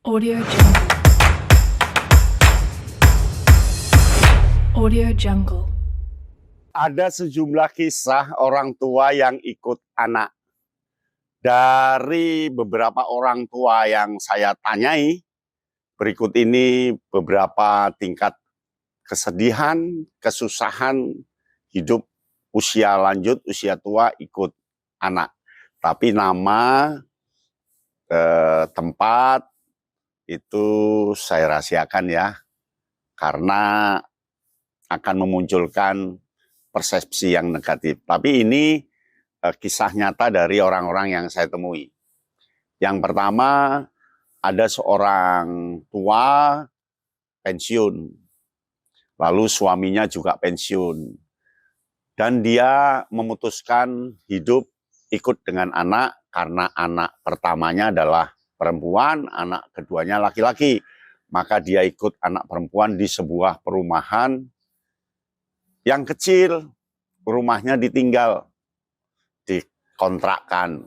Audio Jungle. Audio Jungle. Ada sejumlah kisah orang tua yang ikut anak. Dari beberapa orang tua yang saya tanyai, berikut ini beberapa tingkat kesedihan, kesusahan hidup usia lanjut, usia tua ikut anak. Tapi nama, tempat itu saya rahasiakan ya, karena akan memunculkan persepsi yang negatif. Tapi ini kisah nyata dari orang-orang yang saya temui. Yang pertama, ada seorang tua pensiun, lalu suaminya juga pensiun, dan dia memutuskan hidup ikut dengan anak karena anak pertamanya adalah perempuan, anak keduanya laki-laki. Maka dia ikut anak perempuan di sebuah perumahan yang kecil, rumahnya ditinggal, dikontrakkan.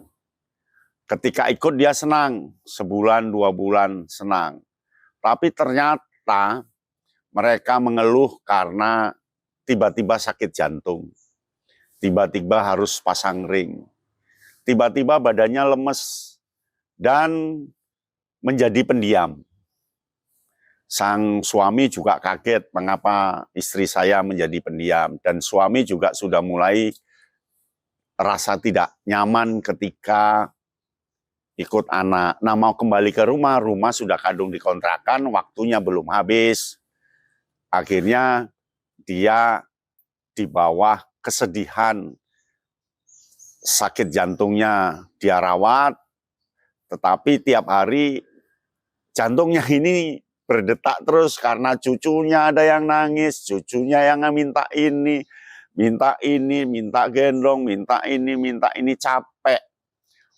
Ketika ikut dia senang, sebulan, 2 bulan senang. Tapi ternyata mereka mengeluh karena tiba-tiba sakit jantung. Tiba-tiba harus pasang ring. Tiba-tiba badannya lemes dan menjadi pendiam. Sang suami juga kaget mengapa istri saya menjadi pendiam. Dan suami juga sudah mulai rasa tidak nyaman ketika ikut anak. Nah, mau kembali ke rumah, rumah sudah kadung dikontrakan, waktunya belum habis. Akhirnya dia di bawah kesedihan, sakit jantungnya dia rawat, tetapi tiap hari jantungnya ini berdetak terus karena cucunya ada yang nangis, cucunya yang minta ini, minta gendong, minta ini, capek.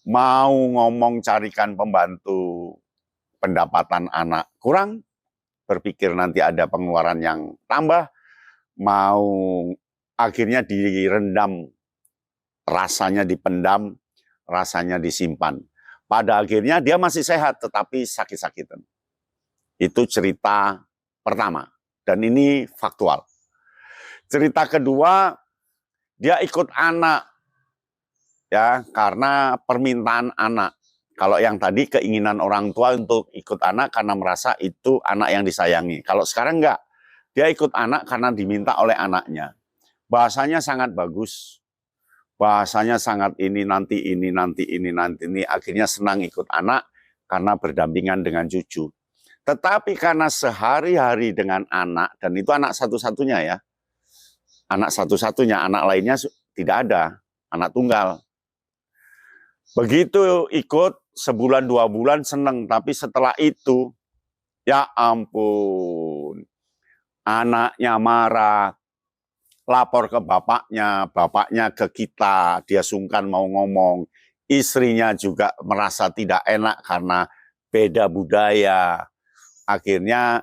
Mau ngomong carikan pembantu, pendapatan anak kurang, berpikir nanti ada pengeluaran yang tambah, mau akhirnya direndam, rasanya dipendam, rasanya disimpan. Pada akhirnya dia masih sehat, tetapi sakit-sakitan. Itu cerita pertama, dan ini faktual. Cerita kedua, dia ikut anak, ya, karena permintaan anak. Kalau yang tadi keinginan orang tua untuk ikut anak karena merasa itu anak yang disayangi. Kalau sekarang enggak, dia ikut anak karena diminta oleh anaknya. Bahasanya sangat bagus, bahasanya sangat ini nanti ini, akhirnya senang ikut anak karena berdampingan dengan cucu. Tetapi karena sehari-hari dengan anak, dan itu anak satu-satunya ya, anak satu-satunya, anak lainnya tidak ada, anak tunggal. Begitu ikut sebulan 2 bulan seneng, tapi setelah itu, ya ampun, anaknya marah, lapor ke bapaknya ke kita, dia sungkan mau ngomong, istrinya juga merasa tidak enak karena beda budaya, akhirnya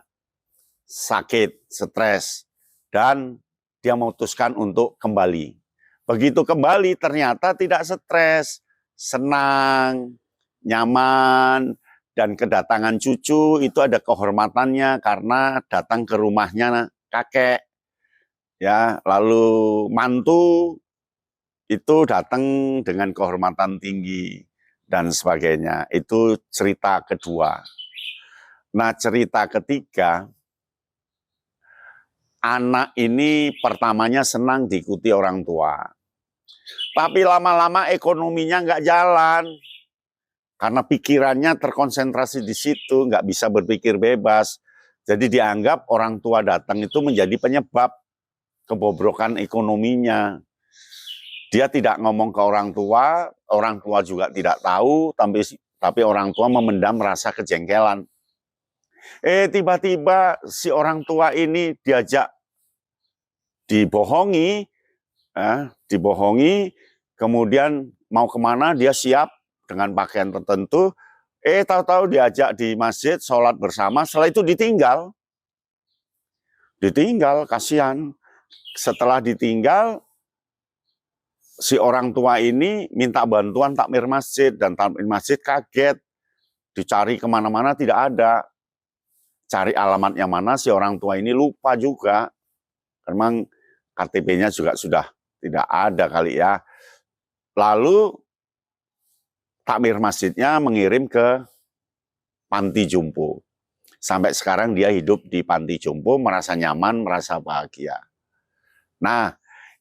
sakit, stres, dan dia memutuskan untuk kembali. Begitu kembali ternyata tidak stres, senang, nyaman, dan kedatangan cucu itu ada kehormatannya karena datang ke rumahnya kakek, ya, lalu mantu itu datang dengan kehormatan tinggi dan sebagainya. Itu cerita kedua. Nah, cerita ketiga, anak ini pertamanya senang diikuti orang tua. Tapi lama-lama ekonominya nggak jalan. Karena pikirannya terkonsentrasi di situ, nggak bisa berpikir bebas. Jadi dianggap orang tua datang itu menjadi penyebab kebobrokan ekonominya. Dia tidak ngomong ke orang tua juga tidak tahu, tapi orang tua memendam rasa kejengkelan. Tiba-tiba si orang tua ini diajak dibohongi, kemudian mau kemana dia siap dengan pakaian tertentu, tahu-tahu diajak di masjid, sholat bersama, setelah itu ditinggal, kasihan. Setelah ditinggal, si orang tua ini minta bantuan takmir masjid, dan takmir masjid kaget. dicari kemana-mana tidak ada. Cari alamatnya mana, si orang tua ini lupa juga. Memang KTP-nya juga sudah tidak ada kali ya. Lalu takmir masjidnya mengirim ke panti jompo. Sampai sekarang dia hidup di panti jompo, merasa nyaman, merasa bahagia. Nah,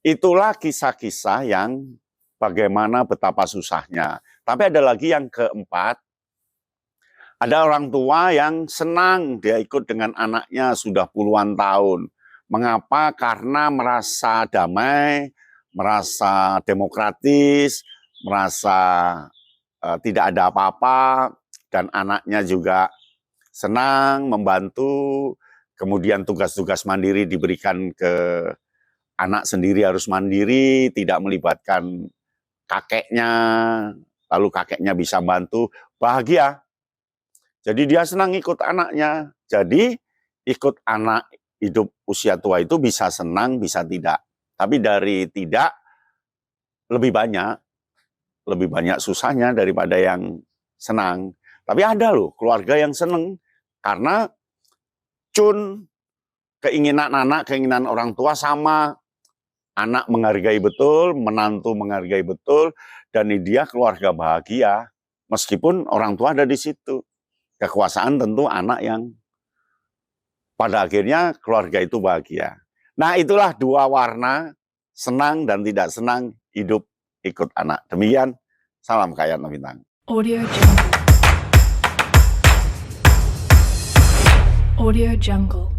itulah kisah-kisah yang bagaimana betapa susahnya. Tapi ada lagi yang keempat, ada orang tua yang senang dia ikut dengan anaknya sudah puluhan tahun. Mengapa? Karena merasa damai, merasa demokratis, merasa tidak ada apa-apa, dan anaknya juga senang membantu. Kemudian tugas-tugas mandiri diberikan ke anak sendiri, harus mandiri, tidak melibatkan kakeknya, lalu kakeknya bisa bantu, bahagia. Jadi dia senang ikut anaknya. Jadi ikut anak hidup usia tua itu bisa senang, bisa tidak. Tapi dari tidak lebih banyak susahnya daripada yang senang. Tapi ada loh keluarga yang senang karena keinginan anak, keinginan orang tua sama. Anak menghargai betul, menantu menghargai betul, dan dia keluarga bahagia. Meskipun orang tua ada di situ. Kekuasaan tentu anak yang pada akhirnya keluarga itu bahagia. Nah, itulah dua warna, senang dan tidak senang hidup ikut anak. Demikian, salam Kayat Bintang. Audio Jungle. Audio Jungle.